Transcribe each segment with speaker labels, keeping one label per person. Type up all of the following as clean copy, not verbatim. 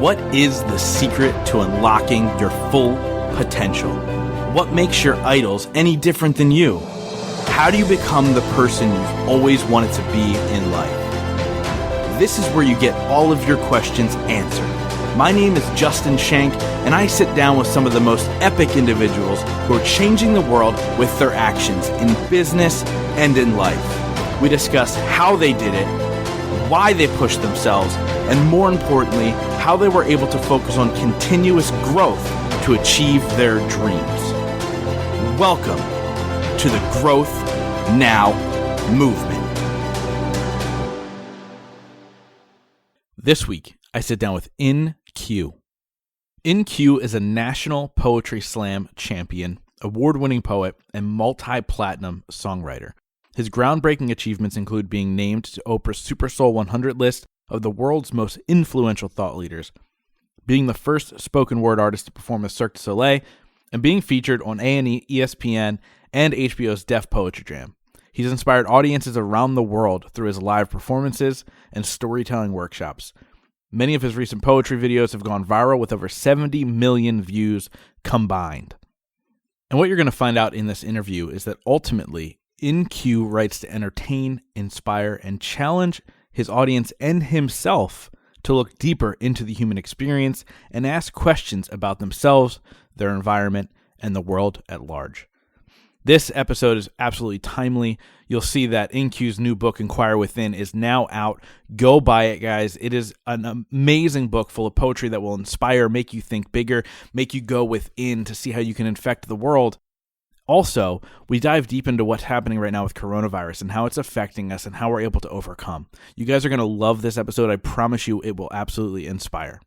Speaker 1: What is the secret to unlocking your full potential? What makes your idols any different than you? How do you become the person you've always wanted to be in life? This is where you get all of your questions answered. My name is Justin Shank, and I sit down with some of the most epic individuals who are changing the world with their actions in business and in life. We discuss how they did it, why they pushed themselves, and more importantly, how they were able to focus on continuous growth to achieve their dreams. Welcome to the Growth Now movement. This week, I sit down with InQ. InQ is a national poetry slam champion, award-winning poet, and multi-platinum songwriter. His groundbreaking achievements include being named to Oprah's SuperSoul 100 list of the world's most influential thought leaders, being the first spoken word artist to perform with Cirque Du Soleil, and being featured on A&E, ESPN, and HBO's Def Poetry Jam. He's inspired audiences around the world through his live performances and storytelling workshops. Many of his recent poetry videos have gone viral with over 70 million views combined. And what you're going to find out in this interview is that ultimately, InQ writes to entertain, inspire, and challenge his audience and himself to look deeper into the human experience and ask questions about themselves, their environment, and the world at large. This episode is absolutely timely. You'll see that InQ's new book, Inquire Within, is now out. Go buy it, guys. It is an amazing book full of poetry that will inspire, make you think bigger, make you go within to see how you can infect the world. Also, we dive deep into what's happening right now with coronavirus and how it's affecting us and how we're able to overcome. You guys are going to love this episode. I promise you it will absolutely inspire.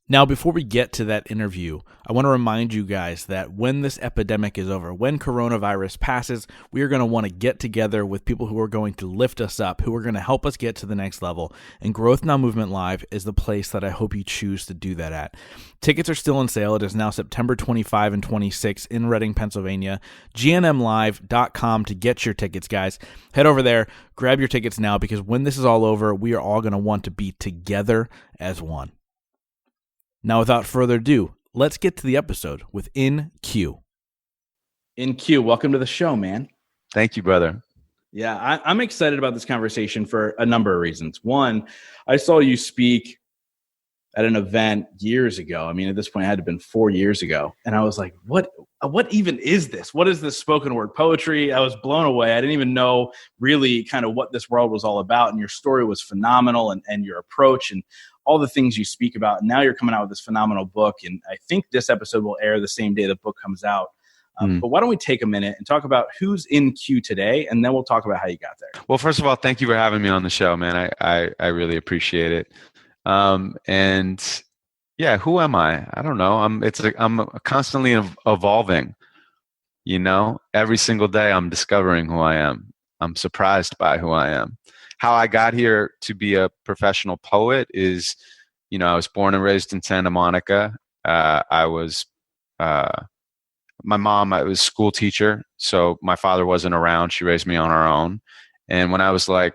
Speaker 1: Now, before we get to that interview, I want to remind you guys that when this epidemic is over, when coronavirus passes, we are going to want to get together with people who are going to lift us up, who are going to help us get to the next level. And Growth Now Movement Live is the place that I hope you choose to do that at. Tickets are still on sale. It is now September 25 and 26 in Reading, Pennsylvania. GNMlive.com to get your tickets, guys. Head over there, grab your tickets now, because when this is all over, we are all going to want to be together as one. Now, without further ado, let's get to the episode with InQ. InQ, welcome to the show, man.
Speaker 2: Thank you, brother.
Speaker 1: Yeah, I'm excited about this conversation for a number of reasons. One, I saw you speak at an event years ago. I mean, at this point, it had to have been 4 years ago. And I was like, what even is this? What is this spoken word poetry? I was blown away. I didn't even know really kind of what this world was all about. And your story was phenomenal, and your approach and all the things you speak about. And now you're coming out with this phenomenal book. And I think this episode will air the same day the book comes out. But why don't we take a minute and talk about who's InQ today, and then we'll talk about how you got there.
Speaker 2: Well, first of all, thank you for having me on the show, man. I really appreciate it. And yeah, who am I? I don't know. I'm constantly evolving. You know, every single day I'm discovering who I am. I'm surprised by who I am. How I got here to be a professional poet is, you know, I was born and raised in Santa Monica. My mom, I was a school teacher, so my father wasn't around. She raised me on her own. And when I was like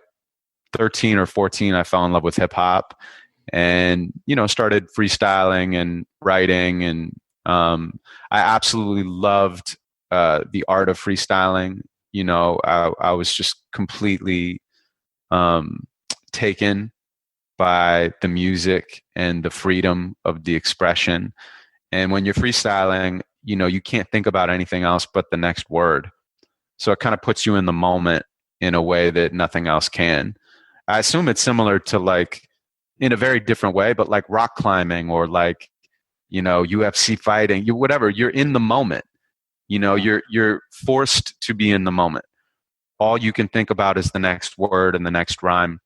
Speaker 2: 13 or 14, I fell in love with hip hop and, you know, started freestyling and writing. And I absolutely loved the art of freestyling. You know, I was just completely taken by the music and the freedom of the expression. And when you're freestyling, you know, you can't think about anything else but the next word. So it kind of puts you in the moment in a way that nothing else can. I assume it's similar to, like, in a very different way, but like rock climbing or like, you know, UFC fighting, whatever, you're in the moment. You know, you're forced to be in the moment. All you can think about is the next word and the next rhyme.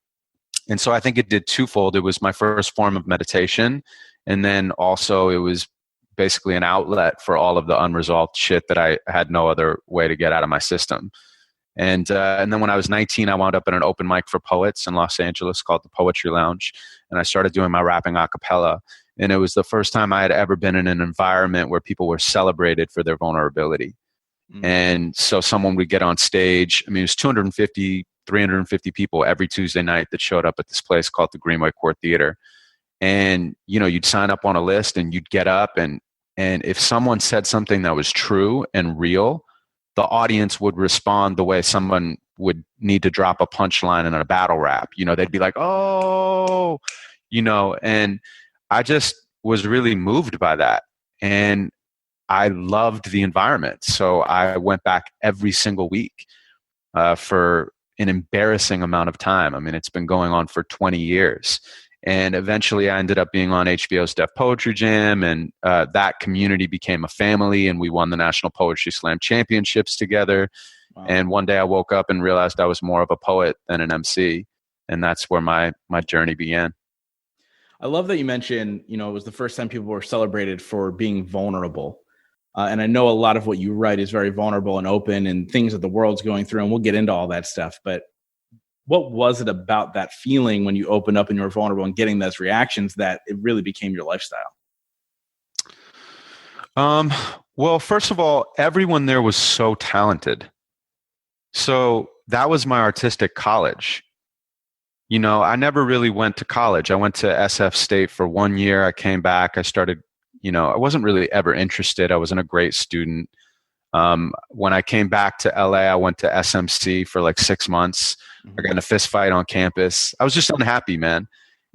Speaker 2: And so I think it did twofold. It was my first form of meditation. And then also it was basically an outlet for all of the unresolved shit that I had no other way to get out of my system. And then when I was 19, I wound up at an open mic for poets in Los Angeles called the Poetry Lounge. And I started doing my rapping a cappella. And it was the first time I had ever been in an environment where people were celebrated for their vulnerability. And so someone would get on stage. I mean, it was 250, 350 people every Tuesday night that showed up at this place called the Greenway Court Theater. And, you'd sign up on a list and you'd get up and if someone said something that was true and real, the audience would respond the way someone would need to drop a punchline in a battle rap. They'd be like, oh, and I just was really moved by that. And I loved the environment. So I went back every single week for an embarrassing amount of time. I mean, it's been going on for 20 years. And eventually I ended up being on HBO's Def Poetry Jam, and that community became a family, and we won the National Poetry Slam Championships together. Wow. And one day I woke up and realized I was more of a poet than an MC, and that's where my journey began.
Speaker 1: I love that you mentioned, it was the first time people were celebrated for being vulnerable. And I know a lot of what you write is very vulnerable and open and things that the world's going through, and we'll get into all that stuff. But what was it about that feeling when you opened up and you were vulnerable and getting those reactions that it really became your lifestyle?
Speaker 2: Well, first of all, everyone there was so talented. So that was my artistic college. I never really went to college. I went to SF State for 1 year. I came back. I started, I wasn't really ever interested. I wasn't a great student. When I came back to LA, I went to SMC for like 6 months. I got in a fist fight on campus. I was just unhappy, man.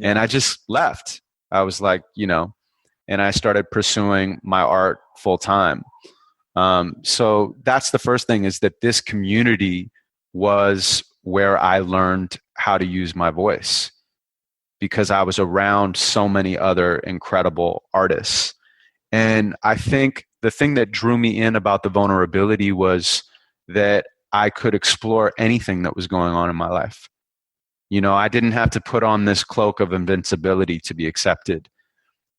Speaker 2: And I just left. I was like, and I started pursuing my art full time. So that's the first thing, is that this community was where I learned how to use my voice, because I was around so many other incredible artists. And I think the thing that drew me in about the vulnerability was that I could explore anything that was going on in my life. I didn't have to put on this cloak of invincibility to be accepted.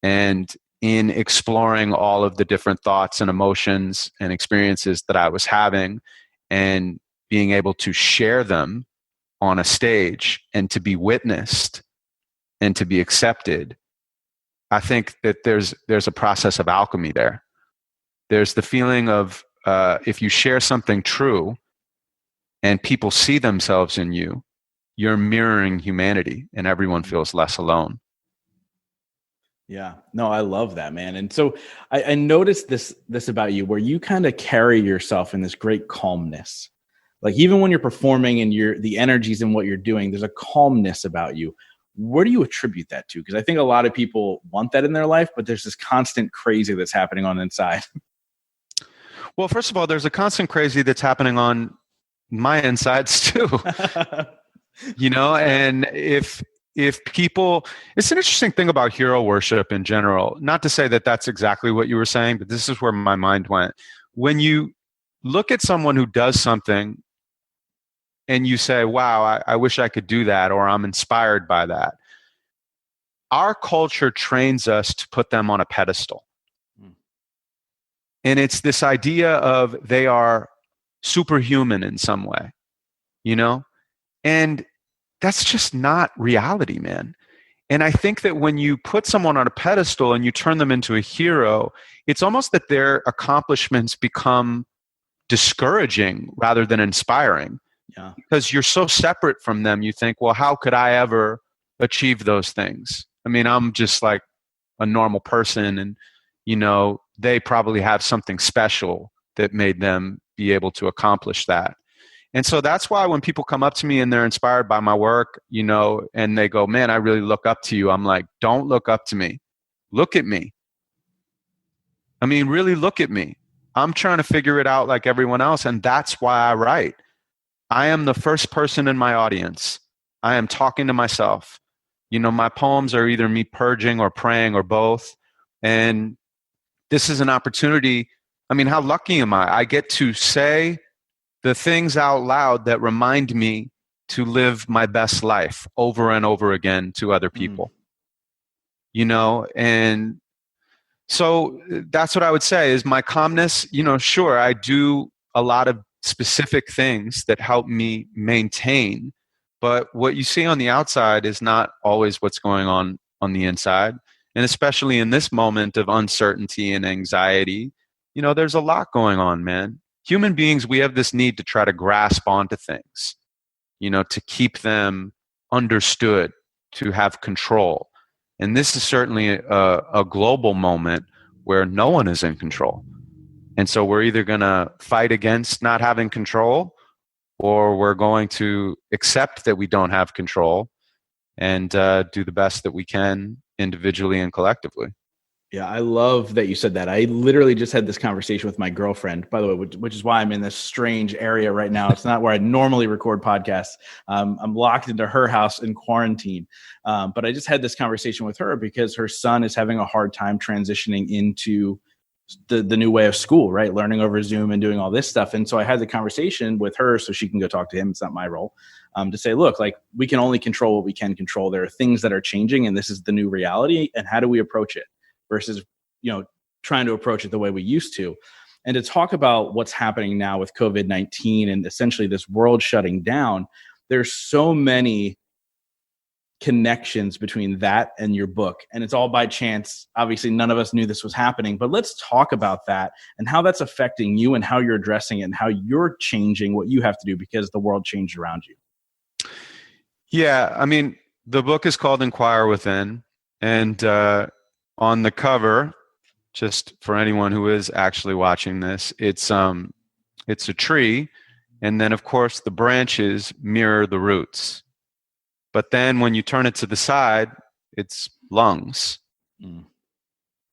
Speaker 2: And in exploring all of the different thoughts and emotions and experiences that I was having, and being able to share them on a stage and to be witnessed and to be accepted, I think that there's a process of alchemy there. There's the feeling of if you share something true and people see themselves in you, you're mirroring humanity and everyone feels less alone.
Speaker 1: Yeah, no, I love that, man. And so I noticed this about you, where you kind of carry yourself in this great calmness. Like even when you're performing and the energies in what you're doing, there's a calmness about you. Where do you attribute that to? Because I think a lot of people want that in their life, but there's this constant crazy that's happening on the inside.
Speaker 2: Well, first of all, there's a constant crazy that's happening on my insides too. And if people, it's an interesting thing about hero worship in general, not to say that that's exactly what you were saying, but this is where my mind went. When you look at someone who does something and you say, wow, I wish I could do that, or I'm inspired by that, our culture trains us to put them on a pedestal. And it's this idea of they are superhuman in some way, and that's just not reality, man. And I think that when you put someone on a pedestal and you turn them into a hero, it's almost that their accomplishments become discouraging rather than inspiring. Yeah. Because you're so separate from them, you think, well, how could I ever achieve those things? I mean, I'm just like a normal person, and, they probably have something special that made them be able to accomplish that. And so that's why when people come up to me and they're inspired by my work, and they go, man, I really look up to you. I'm like, don't look up to me. Look at me. I mean, really look at me. I'm trying to figure it out like everyone else. And that's why I write. I am the first person in my audience. I am talking to myself. My poems are either me purging or praying or both. And this is an opportunity. I mean, how lucky am I? I get to say the things out loud that remind me to live my best life over and over again to other people. And so that's what I would say is my calmness. Sure, I do a lot of specific things that help me maintain, but what you see on the outside is not always what's going on the inside. And especially in this moment of uncertainty and anxiety, there's a lot going on, man. Human beings, we have this need to try to grasp onto things, to keep them understood, to have control. And this is certainly a global moment where no one is in control. And so we're either going to fight against not having control, or we're going to accept that we don't have control and do the best that we can individually and collectively.
Speaker 1: Yeah, I love that you said that. I literally just had this conversation with my girlfriend, by the way, which is why I'm in this strange area right now. It's not where I normally record podcasts. I'm locked into her house in quarantine. But I just had this conversation with her because her son is having a hard time transitioning into the new way of school, right? Learning over Zoom and doing all this stuff. And so I had the conversation with her so she can go talk to him. It's not my role, to say, look, like, we can only control what we can control. There are things that are changing, and this is the new reality. And how do we approach it versus, trying to approach it the way we used to? And to talk about what's happening now with COVID-19 and essentially this world shutting down, there's so many connections between that and your book. And it's all by chance. Obviously, none of us knew this was happening, but let's talk about that and how that's affecting you and how you're addressing it and how you're changing what you have to do because the world changed around you.
Speaker 2: Yeah, I mean, the book is called Inquire Within. And on the cover, just for anyone who is actually watching this, it's a tree. And then, of course, the branches mirror the roots. But then when you turn it to the side, it's lungs. Mm.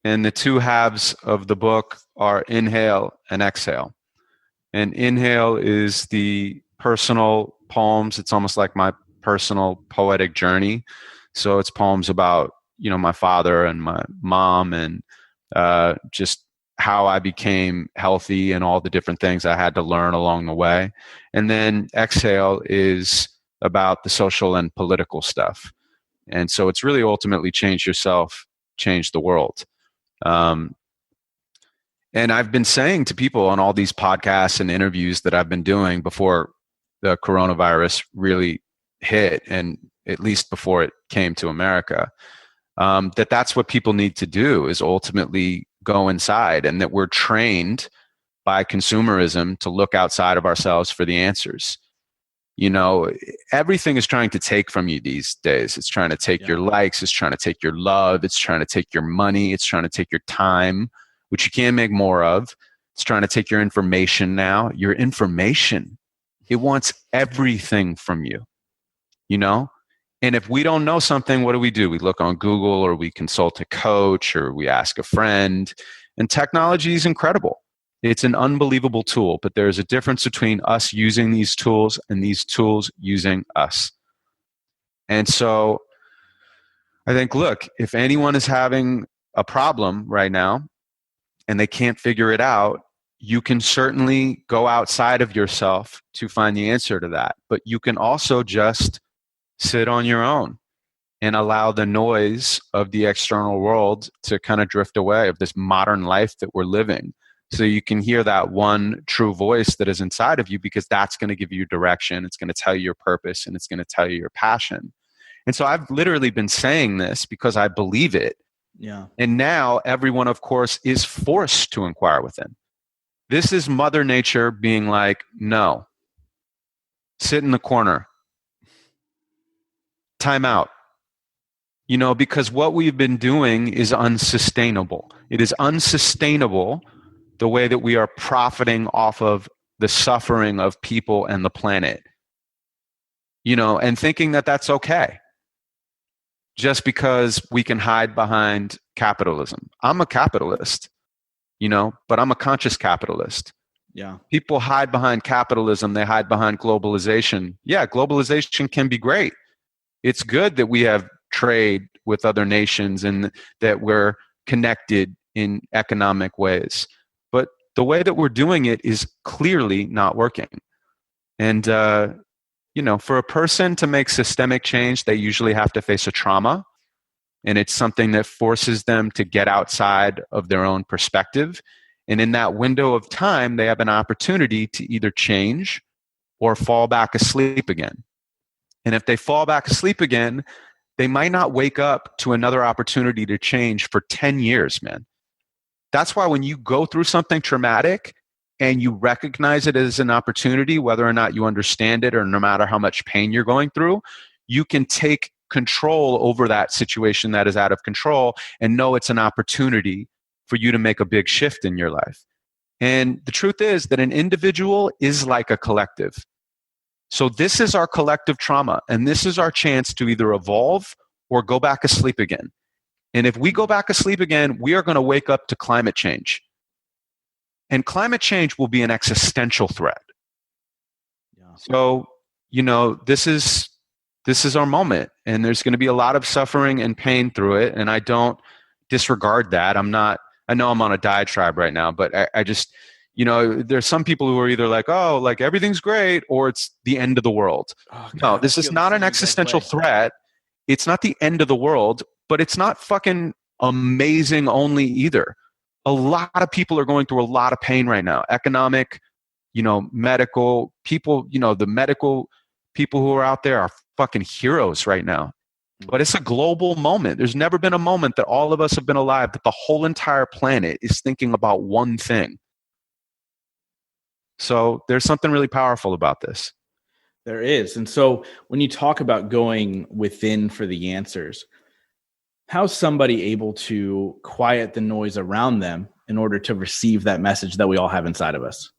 Speaker 2: And the two halves of the book are inhale and exhale. And inhale is the personal poems. It's almost like my personal poetic journey. So it's poems about, my father and my mom and just how I became healthy and all the different things I had to learn along the way. And then exhale is about the social and political stuff. And so it's really ultimately change yourself, change the world. And I've been saying to people on all these podcasts and interviews that I've been doing before the coronavirus really hit, and at least before it came to America, that's what people need to do, is ultimately go inside, and that we're trained by consumerism to look outside of ourselves for the answers. Everything is trying to take from you these days. It's trying to take your likes. It's trying to take your love. It's trying to take your money. It's trying to take your time, which you can't make more of. It's trying to take your information now. Your information. It wants everything from you, And if we don't know something, what do? We look on Google, or we consult a coach, or we ask a friend. And technology is incredible. It's an unbelievable tool, but there's a difference between us using these tools and these tools using us. And so I think, look, if anyone is having a problem right now and they can't figure it out, you can certainly go outside of yourself to find the answer to that. But you can also just sit on your own and allow the noise of the external world to kind of drift away, of this modern life that we're living. So you can hear that one true voice that is inside of you, because that's going to give you direction. It's going to tell you your purpose, and it's going to tell you your passion. And so I've literally been saying this because I believe it.
Speaker 1: Yeah.
Speaker 2: And now everyone, of course, is forced to inquire within. This is Mother Nature being like, no, sit in the corner, time out. Because what we've been doing is unsustainable. It is unsustainable the way that we are profiting off of the suffering of people and the planet, and thinking that that's okay just because we can hide behind capitalism. I'm a capitalist, but I'm a conscious capitalist.
Speaker 1: Yeah.
Speaker 2: People hide behind capitalism. They hide behind globalization. Yeah, globalization can be great. It's good that we have trade with other nations and that we're connected in economic ways. But the way that we're doing it is clearly not working. And, for a person to make systemic change, they usually have to face a trauma. And it's something that forces them to get outside of their own perspective. And in that window of time, they have an opportunity to either change or fall back asleep again. And if they fall back asleep again, they might not wake up to another opportunity to change for 10 years, man. That's why when you go through something traumatic and you recognize it as an opportunity, whether or not you understand it or no matter how much pain you're going through, you can take control over that situation that is out of control and know it's an opportunity for you to make a big shift in your life. And the truth is that an individual is like a collective. So this is our collective trauma, and this is our chance to either evolve or go back asleep again. And if we go back asleep again, we are going to wake up to climate change. And climate change will be an existential threat. Yeah. So, this is our moment, and there's going to be a lot of suffering and pain through it. And I don't disregard that. I know I'm on a diatribe right now, but I just, there's some people who are either like, oh, like everything's great, or it's the end of the world. Oh, God, no, this is not an existential threat. It's not the end of the world, but it's not fucking amazing only either. A lot of people are going through a lot of pain right now. Economic, medical people, the medical people who are out there are fucking heroes right now. But it's a global moment. There's never been a moment that all of us have been alive that the whole entire planet is thinking about one thing. So there's something really powerful about this.
Speaker 1: There is. And so when you talk about going within for the answers, how's somebody able to quiet the noise around them in order to receive that message that we all have inside of us?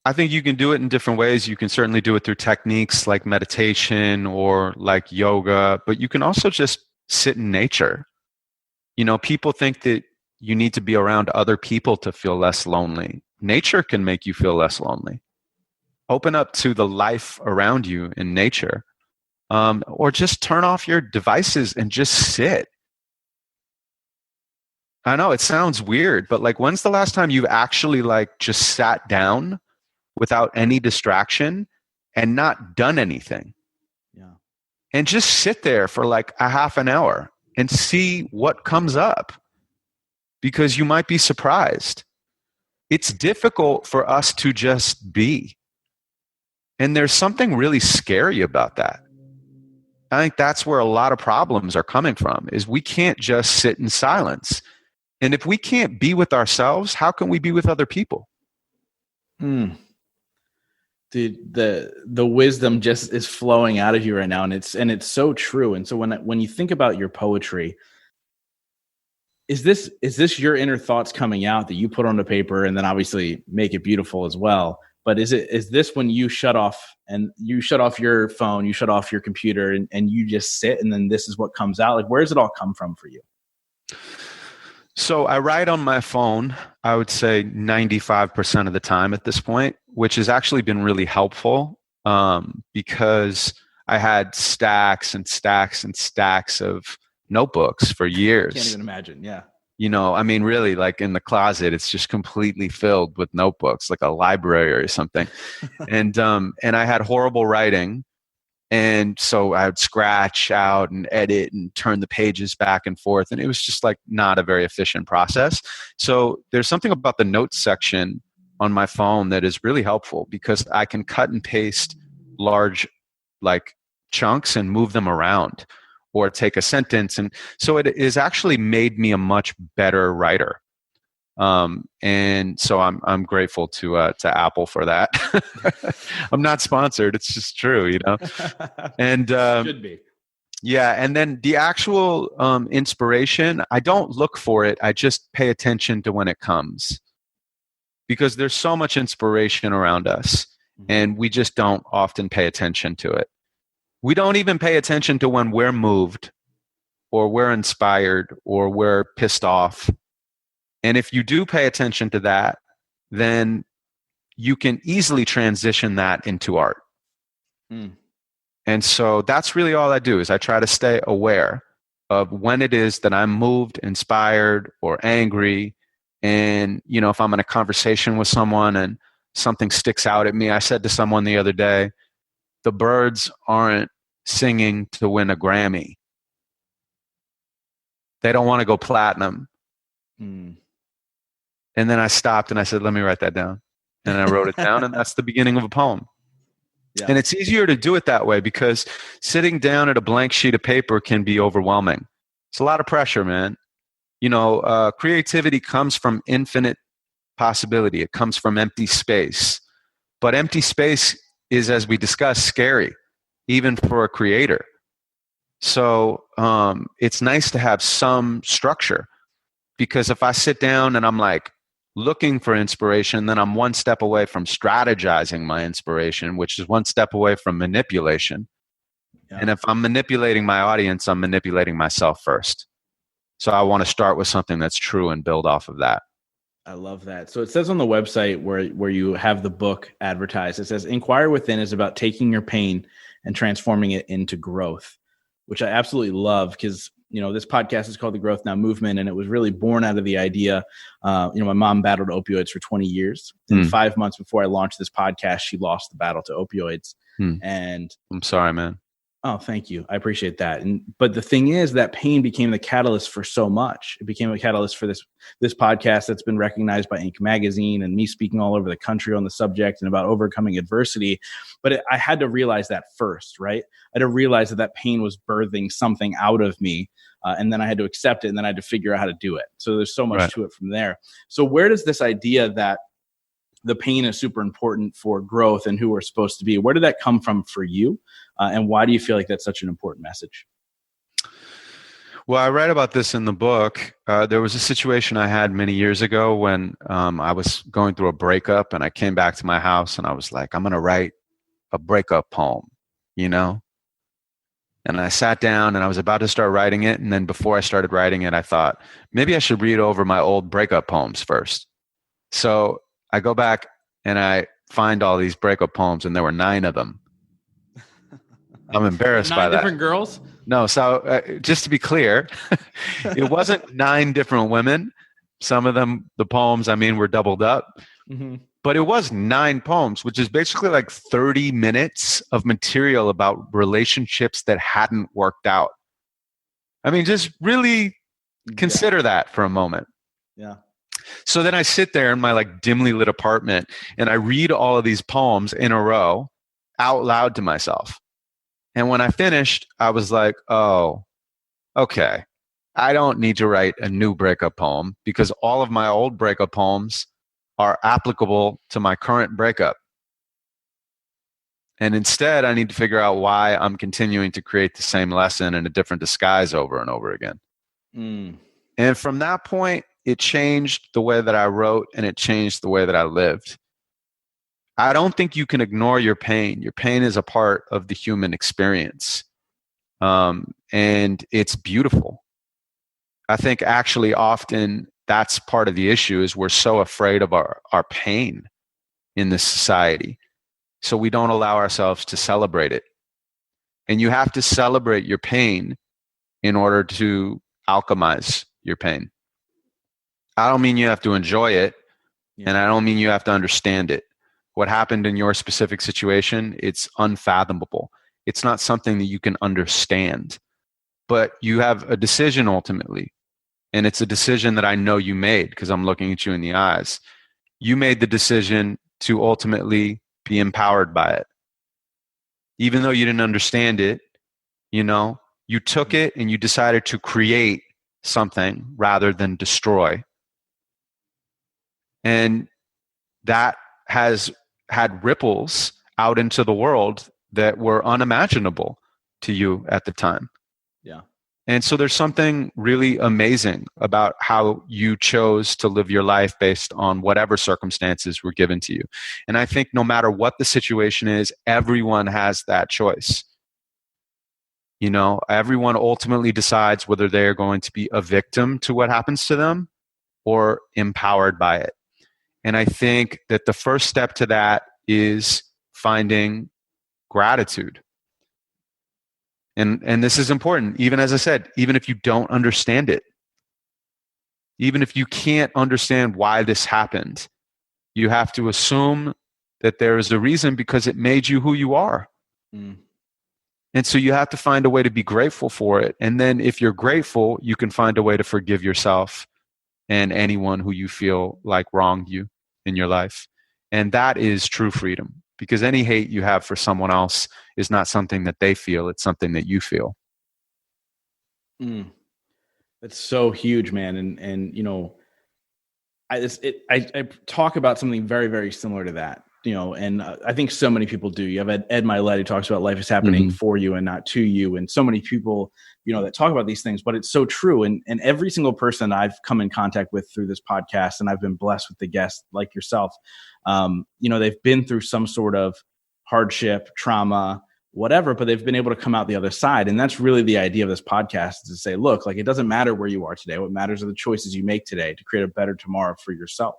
Speaker 2: I think you can do it in different ways. You can certainly do it through techniques like meditation or like yoga, but you can also just sit in nature. People think that you need to be around other people to feel less lonely. Nature can make you feel less lonely. Open up to the life around you in nature, or just turn off your devices and just sit. I know it sounds weird, but like, when's the last time you've actually like just sat down without any distraction and not done anything? Yeah. And just sit there for like a half an hour and see what comes up, because you might be surprised. It's difficult for us to just be. And there's something really scary about that. I think that's where a lot of problems are coming from, is we can't just sit in silence. And if we can't be with ourselves, how can we be with other people?
Speaker 1: Dude, the wisdom just is flowing out of you right now, and it's so true. And so when you think about your poetry, is this your inner thoughts coming out that you put on the paper and then obviously make it beautiful as well? But is this when you shut off your phone, you shut off your computer, and you just sit, and then this is what comes out? Like, where does it all come from for you?
Speaker 2: So I write on my phone, I would say 95% of the time at this point, which has actually been really helpful, because I had stacks and stacks and stacks of notebooks for years.
Speaker 1: Can't even imagine. Yeah.
Speaker 2: Really, like in the closet, it's just completely filled with notebooks, like a library or something. And I had horrible writing. And so I would scratch out and edit and turn the pages back and forth. And it was just like not a very efficient process. So there's something about the notes section on my phone that is really helpful, because I can cut and paste large like chunks and move them around, or take a sentence. And so it has actually made me a much better writer. And so I'm grateful to Apple for that. I'm not sponsored. It's just true, and,
Speaker 1: should be.
Speaker 2: Yeah. And then the actual, inspiration, I don't look for it. I just pay attention to when it comes, because there's so much inspiration around us, and we just don't often pay attention to it. We don't even pay attention to when we're moved, or we're inspired, or we're pissed off. And if you do pay attention to that, then you can easily transition that into art. And so that's really all I do, is I try to stay aware of when it is that I'm moved, inspired, or angry. And, if I'm in a conversation with someone and something sticks out at me, I said to someone the other day, the birds aren't singing to win a Grammy. They don't want to go platinum. And then I stopped and I said, let me write that down. And I wrote it down, and that's the beginning of a poem. Yeah. And it's easier to do it that way, because sitting down at a blank sheet of paper can be overwhelming. It's a lot of pressure, man. Creativity comes from infinite possibility. It comes from empty space. But empty space is, as we discussed, scary, even for a creator. So it's nice to have some structure, because if I sit down and I'm like looking for inspiration, then I'm one step away from strategizing my inspiration, which is one step away from manipulation.
Speaker 1: Yeah.
Speaker 2: And if I'm manipulating my audience, I'm manipulating myself first. So I want to start with something that's true and build off of that.
Speaker 1: I love that. So it says on the website where you have the book advertised, it says Inquire Within is about taking your pain and transforming it into growth, which I absolutely love, because this podcast is called The Growth Now Movement, and it was really born out of the idea. My mom battled opioids for 20 years. And 5 months before I launched this podcast, she lost the battle to opioids. And
Speaker 2: I'm sorry, man.
Speaker 1: oh, thank you. I appreciate that. But the thing is, that pain became the catalyst for so much. It became a catalyst for this podcast that's been recognized by Inc. magazine, and me speaking all over the country on the subject and about overcoming adversity. But I had to realize that first, right? I had to realize that pain was birthing something out of me. And then I had to accept it, and then I had to figure out how to do it. So there's so much to it from there. So where does this idea that the pain is super important for growth and who we're supposed to be, where did that come from for you? And why do you feel like that's such an important message?
Speaker 2: Well, I write about this in the book. There was a situation I had many years ago when I was going through a breakup, and I came back to my house and I was like, I'm going to write a breakup poem, And I sat down and I was about to start writing it. And then before I started writing it, I thought, maybe I should read over my old breakup poems first. So I go back and I find all these breakup poems, and there were 9 of them. I'm embarrassed by that.
Speaker 1: 9 different girls?
Speaker 2: No. So just to be clear, it wasn't 9 different women. Some of them, the poems, were doubled up. Mm-hmm. But it was 9 poems, which is basically like 30 minutes of material about relationships that hadn't worked out. Just really consider that for a moment.
Speaker 1: Yeah.
Speaker 2: So then I sit there in my like dimly lit apartment and I read all of these poems in a row out loud to myself. And when I finished, I was like, oh, okay. I don't need to write a new breakup poem because all of my old breakup poems are applicable to my current breakup. And instead, I need to figure out why I'm continuing to create the same lesson in a different disguise over and over again. And from that point, it changed the way that I wrote, and it changed the way that I lived. I don't think you can ignore your pain. Your pain is a part of the human experience. And it's beautiful. I think actually often that's part of the issue, is we're so afraid of our pain in this society. So we don't allow ourselves to celebrate it. And you have to celebrate your pain in order to alchemize your pain. I don't mean you have to enjoy it, and I don't mean you have to understand it. What happened in your specific situation, it's unfathomable. It's not something that you can understand, but you have a decision ultimately. And it's a decision that I know you made because I'm looking at you in the eyes. You made the decision to ultimately be empowered by it. Even though you didn't understand it, you took it and you decided to create something rather than destroy. And that has had ripples out into the world that were unimaginable to you at the time.
Speaker 1: Yeah.
Speaker 2: And so there's something really amazing about how you chose to live your life based on whatever circumstances were given to you. And I think no matter what the situation is, everyone has that choice. Everyone ultimately decides whether they're going to be a victim to what happens to them or empowered by it. And I think that the first step to that is finding gratitude. And this is important, even as I said, even if you don't understand it, even if you can't understand why this happened, you have to assume that there is a reason because it made you who you are. And so you have to find a way to be grateful for it. And then if you're grateful, you can find a way to forgive yourself and anyone who you feel like wronged you in your life. And that is true freedom, because any hate you have for someone else is not something that they feel. It's something that you feel.
Speaker 1: That's so huge, man. And I talk about something very, very similar to that. and I think so many people do. You have Ed Milet who talks about life is happening for you and not to you. And so many people, that talk about these things, but it's so true. And every single person I've come in contact with through this podcast, and I've been blessed with the guests like yourself, they've been through some sort of hardship, trauma, whatever, but they've been able to come out the other side. And that's really the idea of this podcast, is to say, look, like, it doesn't matter where you are today. What matters are the choices you make today to create a better tomorrow for yourself.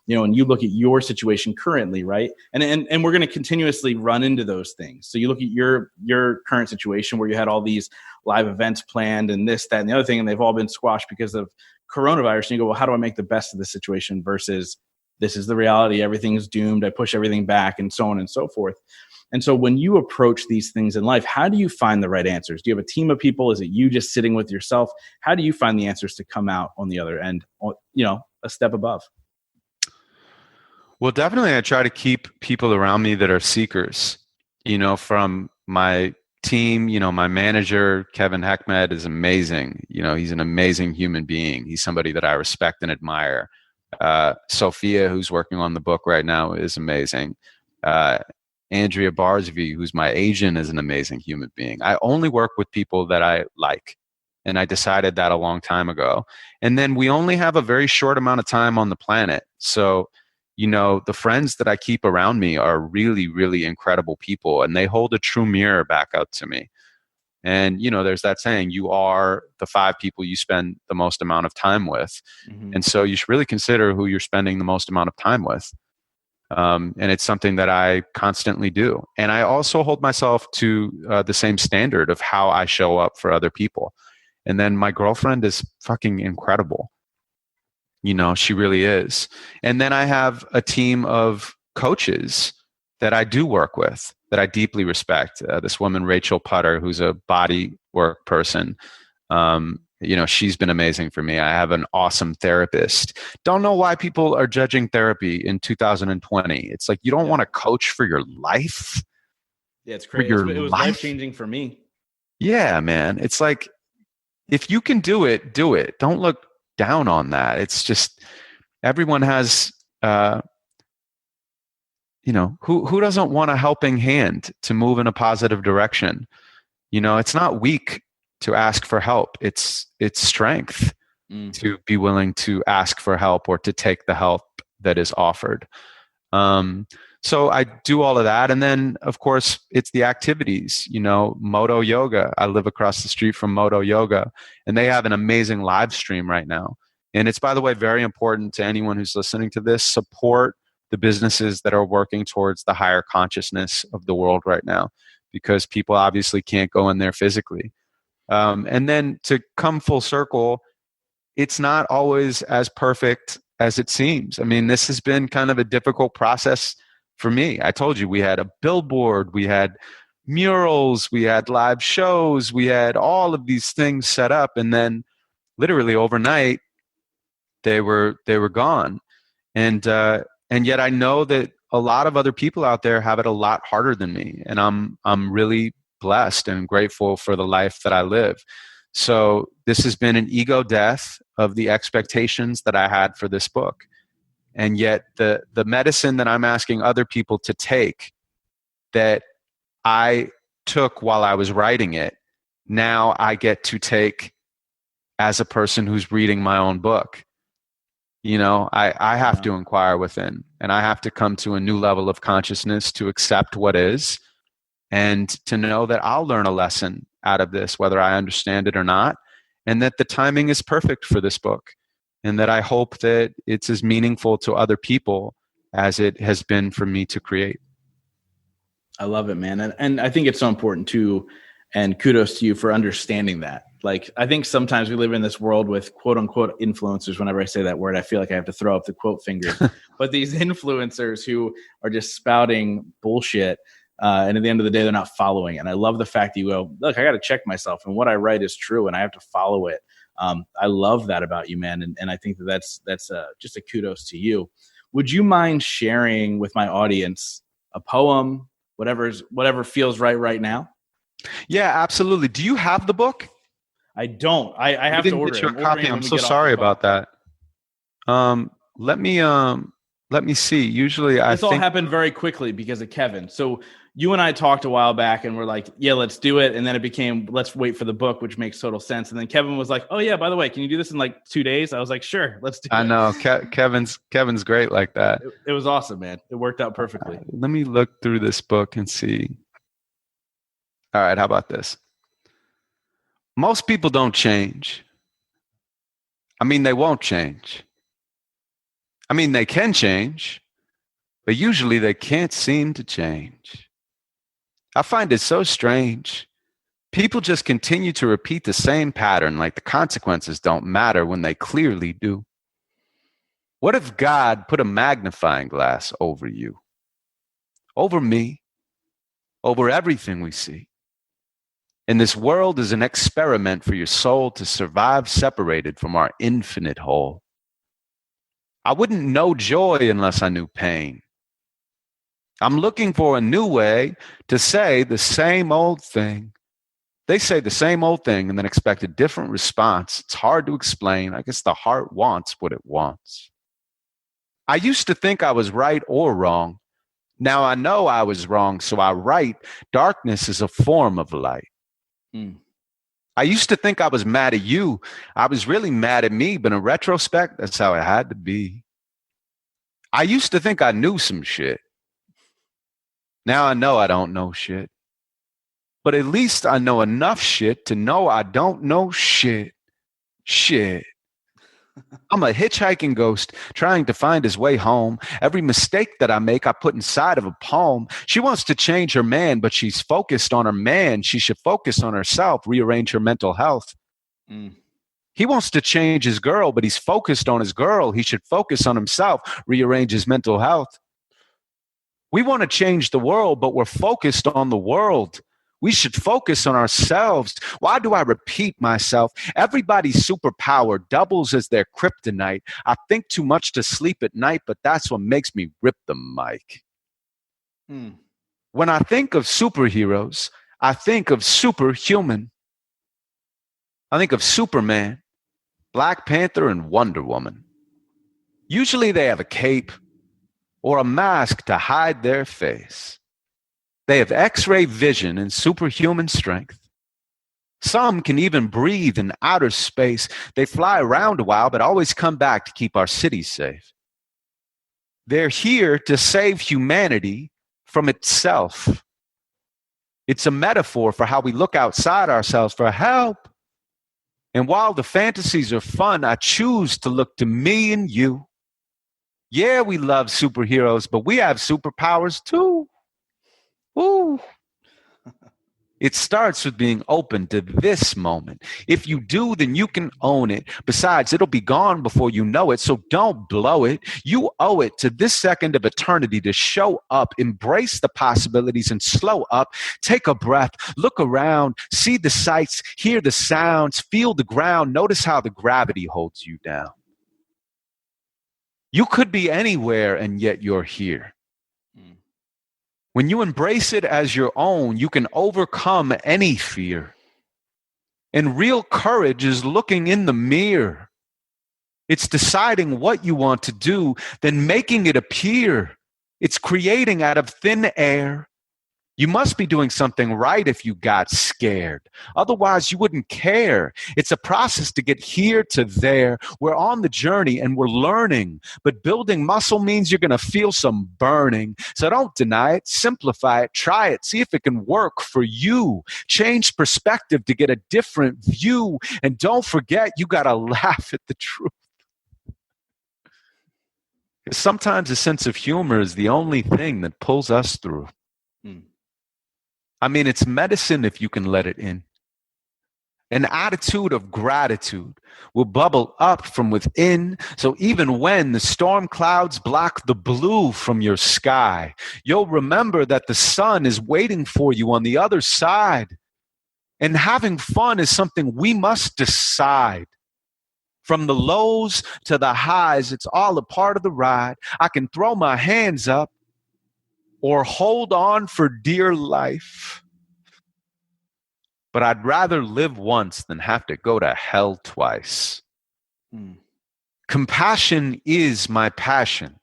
Speaker 1: And you look at your situation currently, right? And we're going to continuously run into those things. So you look at your current situation where you had all these live events planned and this, that, and the other thing, and they've all been squashed because of coronavirus. And you go, well, how do I make the best of this situation versus this is the reality, everything's doomed, I push everything back, and so on and so forth. And so when you approach these things in life, how do you find the right answers? Do you have a team of people? Is it you just sitting with yourself? How do you find the answers to come out on the other end, a step above?
Speaker 2: Well, definitely I try to keep people around me that are seekers, from my team. My manager, Kevin Heckmed, is amazing. He's an amazing human being. He's somebody that I respect and admire. Sophia, who's working on the book right now, is amazing. Andrea Barsby, who's my agent, is an amazing human being. I only work with people that I like. And I decided that a long time ago. And then we only have a very short amount of time on the planet. So the friends that I keep around me are really, really incredible people, and they hold a true mirror back out to me. And, there's that saying, you are the 5 people you spend the most amount of time with. Mm-hmm. And so you should really consider who you're spending the most amount of time with. And it's something that I constantly do. And I also hold myself to the same standard of how I show up for other people. And then my girlfriend is fucking incredible. She really is. And then I have a team of coaches that I do work with that I deeply respect. This woman, Rachel Putter, who's a body work person. She's been amazing for me. I have an awesome therapist. Don't know why people are judging therapy in 2020. It's like, you don't want to coach for your life.
Speaker 1: Yeah, it's crazy. It was life-changing for me.
Speaker 2: Yeah, man. It's like, if you can do it, do it. Don't look down on that. It's just, everyone has who doesn't want a helping hand to move in a positive direction? It's not weak to ask for help. It's strength to be willing to ask for help or to take the help that is offered. So I do all of that. And then, of course, it's the activities, Moto Yoga. I live across the street from Moto Yoga, and they have an amazing live stream right now. And it's, by the way, very important to anyone who's listening to this, support the businesses that are working towards the higher consciousness of the world right now, because people obviously can't go in there physically. And then to come full circle, it's not always as perfect as it seems. I mean, this has been kind of a difficult process for me. I told you, we had a billboard, we had murals, we had live shows, we had all of these things set up, and then literally overnight they were gone. And yet I know that a lot of other people out there have it a lot harder than me, and I'm really blessed and grateful for the life that I live. So this has been an ego death of the expectations that I had for this book. And yet the medicine that I'm asking other people to take, that I took while I was writing it, now I get to take as a person who's reading my own book. I have to inquire within, and I have to come to a new level of consciousness to accept what is, and to know that I'll learn a lesson out of this, whether I understand it or not, and that the timing is perfect for this book, and that I hope that it's as meaningful to other people as it has been for me to create.
Speaker 1: I love it, man. And I think it's so important too, and kudos to you for understanding that. Like, I think sometimes we live in this world with quote unquote influencers. Whenever I say that word, I feel like I have to throw up the quote finger. But these influencers who are just spouting bullshit, and at the end of the day, they're not following it. And I love the fact that you go, look, I got to check myself, and what I write is true, and I have to follow it. I love that about you, man. And I think that's just a kudos to you. Would you mind sharing with my audience a poem, whatever feels right now?
Speaker 2: Yeah, absolutely. Do you have the book?
Speaker 1: I don't. I have to order
Speaker 2: it. I'm so sorry about that. Let me let me see. Usually
Speaker 1: This all happened very quickly because of Kevin. So you and I talked a while back and we're like, yeah, let's do it. And then it became, let's wait for the book, which makes total sense. And then Kevin was like, oh yeah, by the way, can you do this in like 2 days? I was like, sure, let's do it.
Speaker 2: I know Kevin's great like that.
Speaker 1: It was awesome, man. It worked out perfectly.
Speaker 2: Let me look through this book and see. All right, how about this? Most people don't change. I mean, they won't change. I mean, they can change, but usually they can't seem to change. I find it so strange. People just continue to repeat the same pattern like the consequences don't matter when they clearly do. What if God put a magnifying glass over you, over me, over everything we see? And this world is an experiment for your soul to survive separated from our infinite whole. I wouldn't know joy unless I knew pain. I'm looking for a new way to say the same old thing. They say the same old thing and then expect a different response. It's hard to explain. I guess the heart wants what it wants. I used to think I was right or wrong. Now I know I was wrong, so I write. Darkness is a form of light. I used to think I was mad at you. I was really mad at me, but in retrospect, that's how it had to be. I used to think I knew some shit. Now I know I don't know shit. But at least I know enough shit to know I don't know shit. Shit. I'm a hitchhiking ghost trying to find his way home. Every mistake that I make, I put inside of a poem. She wants to change her man, but she's focused on her man. She should focus on herself, rearrange her mental health. He wants to change his girl, but he's focused on his girl. He should focus on himself, rearrange his mental health. We want to change the world, but we're focused on the world. We should focus on ourselves. Why do I repeat myself? Everybody's superpower doubles as their kryptonite. I think too much to sleep at night, but that's what makes me rip the mic. When I think of superheroes, I think of superhuman. I think of Superman, Black Panther, and Wonder Woman. Usually they have a cape or a mask to hide their face. They have X-ray vision and superhuman strength. Some can even breathe in outer space. They fly around a while, but always come back to keep our cities safe. They're here to save humanity from itself. It's a metaphor for how we look outside ourselves for help. And while the fantasies are fun, I choose to look to me and you. Yeah, we love superheroes, but we have superpowers too. Ooh. It starts with being open to this moment. If you do, then you can own it. Besides, it'll be gone before you know it, so don't blow it. You owe it to this second of eternity to show up, embrace the possibilities, and slow up. Take a breath, look around, see the sights, hear the sounds, feel the ground. Notice how the gravity holds you down. You could be anywhere, and yet you're here. When you embrace it as your own, you can overcome any fear. And real courage is looking in the mirror. It's deciding what you want to do, then making it appear. It's creating out of thin air. You must be doing something right if you got scared. Otherwise, you wouldn't care. It's a process to get here to there. We're on the journey and we're learning. But building muscle means you're going to feel some burning. So don't deny it. Simplify it. Try it. See if it can work for you. Change perspective to get a different view. And don't forget, you got to laugh at the truth. Because sometimes a sense of humor is the only thing that pulls us through. I mean, it's medicine if you can let it in. An attitude of gratitude will bubble up from within. So even when the storm clouds block the blue from your sky, you'll remember that the sun is waiting for you on the other side. And having fun is something we must decide. From the lows to the highs, it's all a part of the ride. I can throw my hands up or hold on for dear life. But I'd rather live once than have to go to hell twice. Compassion is my passion.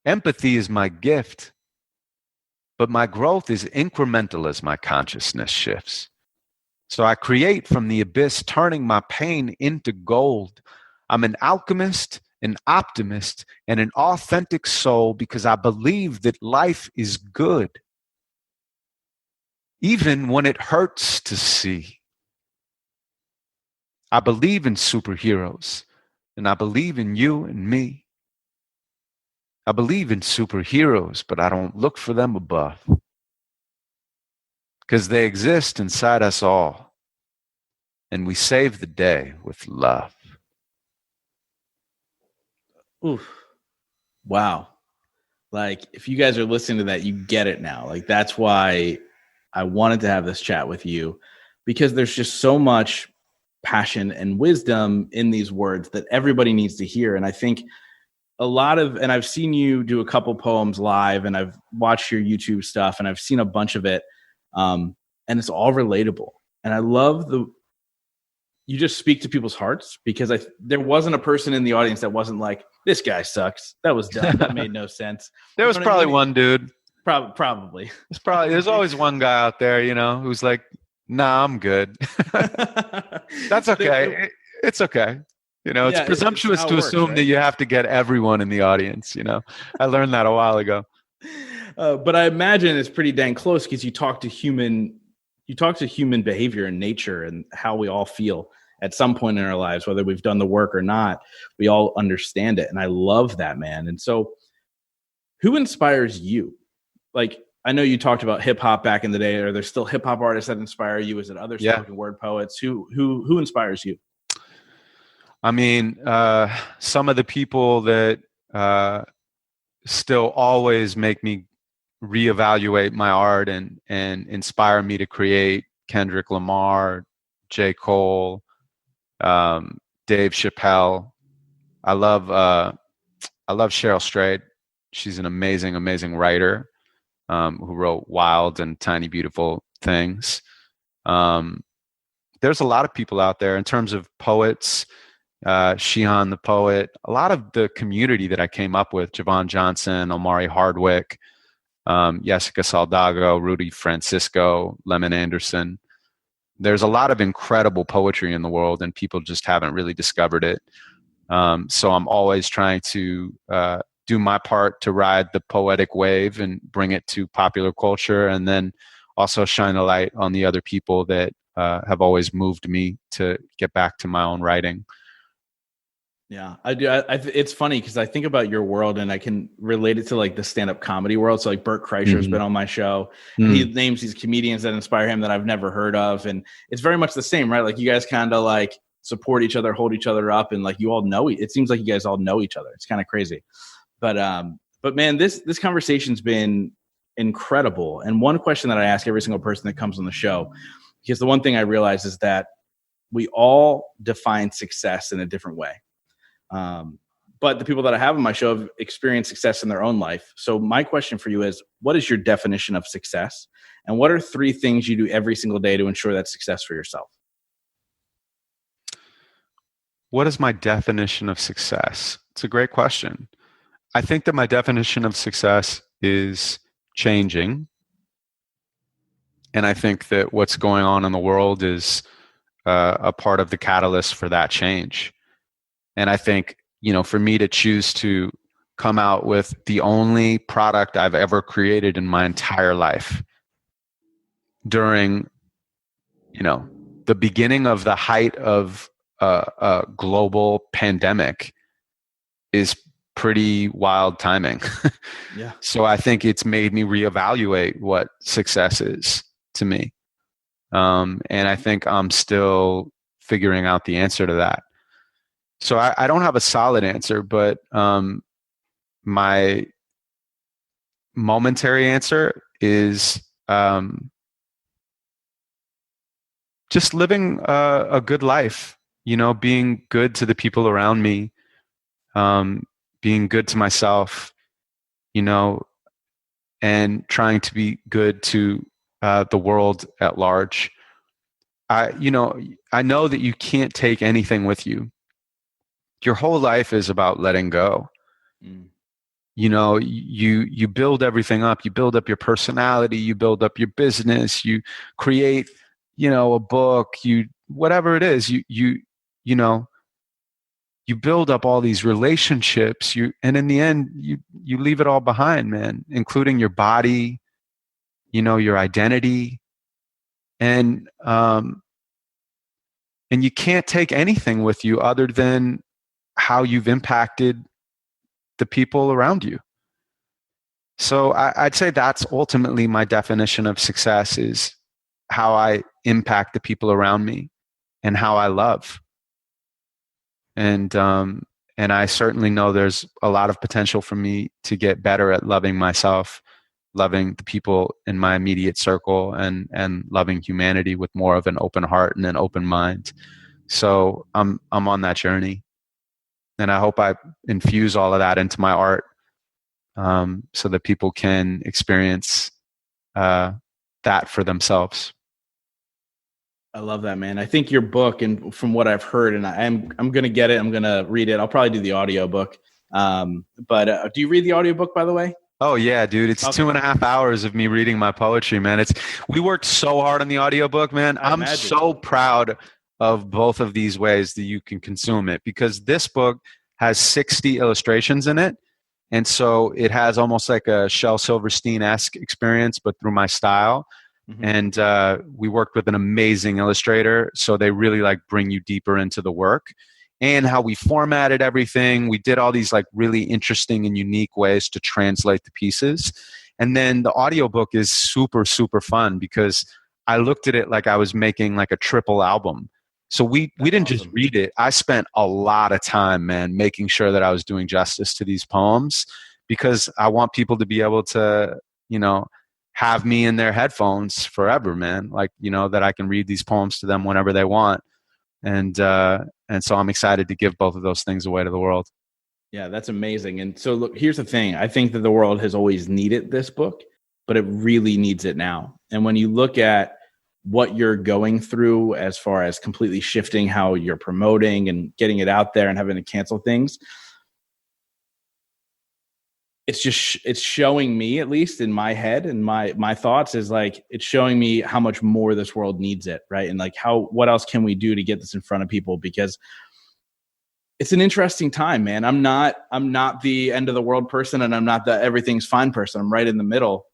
Speaker 2: Empathy is my gift, but my growth is incremental as my consciousness shifts. So I create from the abyss, turning my pain into gold. I'm an alchemist, an optimist, and an authentic soul because I believe that life is good, even when it hurts to see. I believe in superheroes, and I believe in you and me. I believe in superheroes, but I don't look for them above because they exist inside us all, and we save the day with love.
Speaker 1: Oof. Wow. Like, if you guys are listening to that, you get it now. Like, that's why I wanted to have this chat with you, because there's just so much passion and wisdom in these words that everybody needs to hear. And I think and I've seen you do a couple poems live, and I've watched your YouTube stuff, and I've seen a bunch of it. And it's all relatable. And I love you just speak to people's hearts, because there wasn't a person in the audience that wasn't like, this guy sucks. That was dumb. That made no sense.
Speaker 2: There was probably one dude.
Speaker 1: Probably.
Speaker 2: There's always one guy out there, who's like, nah, I'm good. That's okay. It's okay. It's presumptuous to assume that you have to get everyone in the audience. I learned that a while ago.
Speaker 1: But I imagine it's pretty dang close, because you talk to human behavior and nature and how we all feel at some point in our lives, whether we've done the work or not. We all understand it. And I love that, man. And so who inspires you? Like, I know you talked about hip hop back in the day. Are there still hip hop artists that inspire you? Is it other spoken word poets? Who inspires you?
Speaker 2: I mean, some of the people that still always make me reevaluate my art and inspire me to create: Kendrick Lamar, J. Cole, Dave Chappelle. I love Cheryl Strayed. She's an amazing, amazing writer who wrote Wild and Tiny Beautiful Things. There's a lot of people out there in terms of poets. Sheehan the poet, a lot of the community that I came up with: Javon Johnson, Omari Hardwick, Jessica Saldago, Rudy Francisco, Lemon Anderson. There's a lot of incredible poetry in the world, and people just haven't really discovered it. So I'm always trying to do my part to ride the poetic wave and bring it to popular culture, and then also shine a light on the other people that have always moved me to get back to my own writing.
Speaker 1: Yeah, I do. It's funny because I think about your world and I can relate it to like the stand-up comedy world. So like Bert Kreischer's been on my show, and he names these comedians that inspire him that I've never heard of. And it's very much the same, right? Like, you guys kind of like support each other, hold each other up. And like, you all know, it seems like you guys all know each other. It's kind of crazy. But man, this conversation's been incredible. And one question that I ask every single person that comes on the show, because the one thing I realize is that we all define success in a different way. But the people that I have on my show have experienced success in their own life. So my question for you is, what is your definition of success? And what are 3 things you do every single day to ensure that success for yourself?
Speaker 2: What is my definition of success? It's a great question. I think that my definition of success is changing. And I think that what's going on in the world is a part of the catalyst for that change. And I think, for me to choose to come out with the only product I've ever created in my entire life during, the beginning of the height of a global pandemic is pretty wild timing.
Speaker 1: Yeah.
Speaker 2: So I think it's made me reevaluate what success is to me. And I think I'm still figuring out the answer to that. So I don't have a solid answer, but my momentary answer is just living a good life, being good to the people around me, being good to myself, and trying to be good to the world at large. I know that you can't take anything with you. Your whole life is about letting go. you build everything up. You build up your personality, you build up your business, you create, a book, whatever it is, you know, you build up all these relationships, and in the end, you leave it all behind, man, including your body, your identity. And you can't take anything with you other than how you've impacted the people around you. So I'd say that's ultimately my definition of success, is how I impact the people around me and how I love. And I certainly know there's a lot of potential for me to get better at loving myself, loving the people in my immediate circle, and loving humanity with more of an open heart and an open mind. So I'm on that journey, and I hope I infuse all of that into my art, so that people can experience that for themselves.
Speaker 1: I love that, man. I think your book, and from what I've heard, and I'm going to get it, I'm going to read it. I'll probably do the audio book. But do you read the audiobook, by the way?
Speaker 2: Oh yeah, dude. It's okay. 2.5 hours of me reading my poetry, man. We worked so hard on the audiobook, man. I'm so proud of both of these ways that you can consume it, because this book has 60 illustrations in it. And so it has almost like a Shel Silverstein-esque experience, but through my style. Mm-hmm. And we worked with an amazing illustrator, so they really bring you deeper into the work and how we formatted everything. We did all these really interesting and unique ways to translate the pieces. And then the audiobook is super, super fun, because I looked at it like I was making a triple album. So we didn't just read it. I spent a lot of time, man, making sure that I was doing justice to these poems, because I want people to be able to, have me in their headphones forever, man. That I can read these poems to them whenever they want. And so I'm excited to give both of those things away to the world.
Speaker 1: Yeah, that's amazing. And so look, here's the thing. I think that the world has always needed this book, but it really needs it now. And when you look at what you're going through as far as completely shifting how you're promoting and getting it out there and having to cancel things, it's showing me, at least in my head and my thoughts, is it's showing me how much more this world needs it, right? And what else can we do to get this in front of people? Because it's an interesting time, man. I'm not the end of the world person, and I'm not the everything's fine person. I'm right in the middle,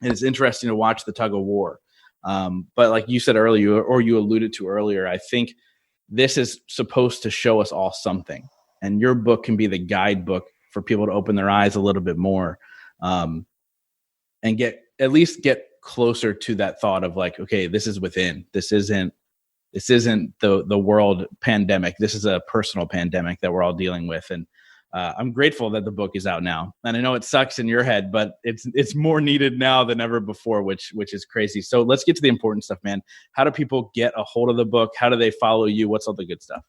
Speaker 1: and it's interesting to watch the tug of war. But like you said earlier, or you alluded to earlier, I think this is supposed to show us all something, and your book can be the guidebook for people to open their eyes a little bit more, and get closer to that thought of okay, this is within. This isn't the world pandemic. This is a personal pandemic that we're all dealing with. And I'm grateful that the book is out now. And I know it sucks in your head, but it's more needed now than ever before, which is crazy. So let's get to the important stuff, man. How do people get a hold of the book? How do they follow you? What's all the good stuff?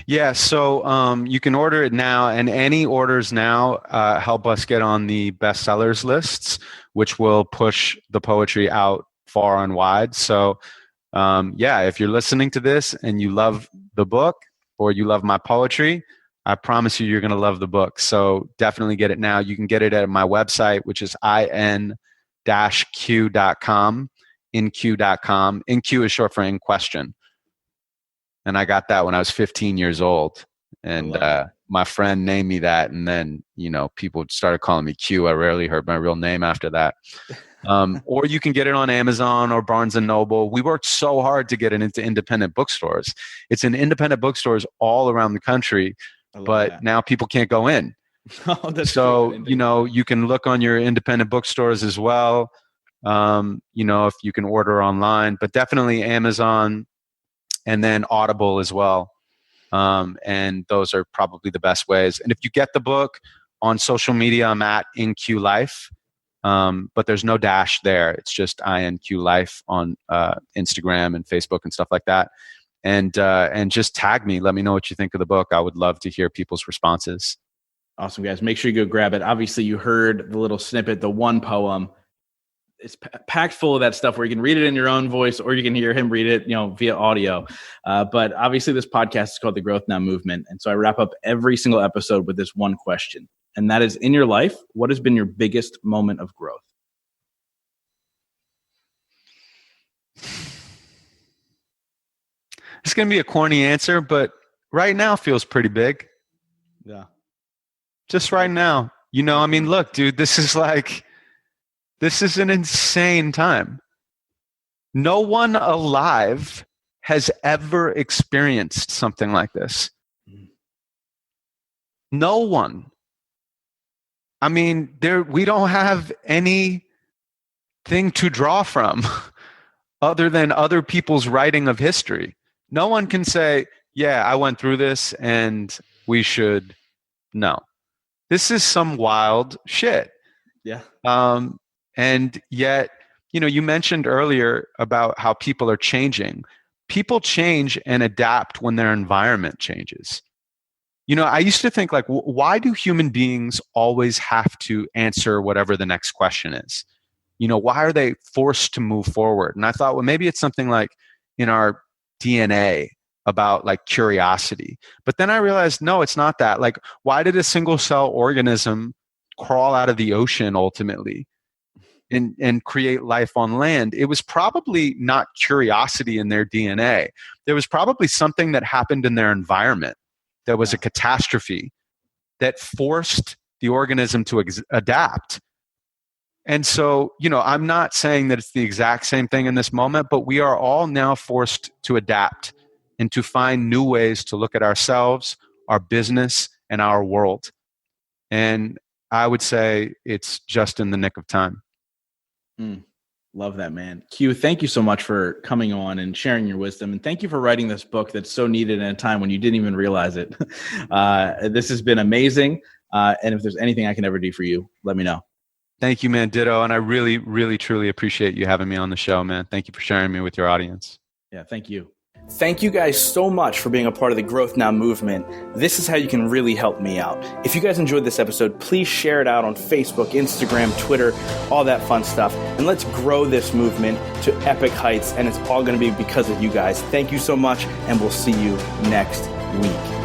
Speaker 2: Yeah, so you can order it now, and any orders now help us get on the bestsellers lists, which will push the poetry out far and wide. So if you're listening to this and you love the book or you love my poetry, I promise you're going to love the book. So definitely get it now. You can get it at my website, which is in-q.com, inq.com. InQ is short for in question. And I got that when I was 15 years old. And my friend named me that. And then, people started calling me Q. I rarely heard my real name after that. Or you can get it on Amazon or Barnes & Noble. We worked so hard to get it into independent bookstores. It's in independent bookstores all around the country, but now people can't go in. So, you can look on your independent bookstores as well. If you can order online, but definitely Amazon, and then Audible as well. And those are probably the best ways. And if you get the book on social media, I'm at InQ Life. But there's no dash there. It's just INQ Life on Instagram and Facebook and stuff like that. And just tag me. Let me know what you think of the book. I would love to hear people's responses.
Speaker 1: Awesome, guys. Make sure you go grab it. Obviously, you heard the little snippet, the one poem. It's packed full of that stuff where you can read it in your own voice, or you can hear him read it, via audio. But obviously, this podcast is called The Growth Now Movement. And so I wrap up every single episode with this one question. And that is, in your life, what has been your biggest moment of growth?
Speaker 2: It's going to be a corny answer, but right now feels pretty big.
Speaker 1: Yeah.
Speaker 2: Just right now. I mean, look, dude, this is an insane time. No one alive has ever experienced something like this. No one. I mean, we don't have anything to draw from other than other people's writing of history. No one can say, yeah, I went through this and we should. No. This is some wild shit.
Speaker 1: Yeah.
Speaker 2: And yet, you mentioned earlier about how people are changing. People change and adapt when their environment changes. I used to think, like, why do human beings always have to answer whatever the next question is? Why are they forced to move forward? And I thought, well, maybe it's something like in our DNA about like curiosity. But then I realized, no, it's not that. Like, why did a single cell organism crawl out of the ocean ultimately and create life on land? It was probably not curiosity in their DNA. There was probably something that happened in their environment that was a catastrophe that forced the organism to adapt. And so, I'm not saying that it's the exact same thing in this moment, but we are all now forced to adapt and to find new ways to look at ourselves, our business, and our world. And I would say it's just in the nick of time.
Speaker 1: Love that, man. Q, thank you so much for coming on and sharing your wisdom. And thank you for writing this book that's so needed in a time when you didn't even realize it. This has been amazing. And if there's anything I can ever do for you, let me know.
Speaker 2: Thank you, man. Ditto. And I really, really, truly appreciate you having me on the show, man. Thank you for sharing me with your audience.
Speaker 1: Yeah, thank you. Thank you guys so much for being a part of the Growth Now movement. This is how you can really help me out. If you guys enjoyed this episode, please share it out on Facebook, Instagram, Twitter, all that fun stuff. And let's grow this movement to epic heights. And it's all going to be because of you guys. Thank you so much. And we'll see you next week.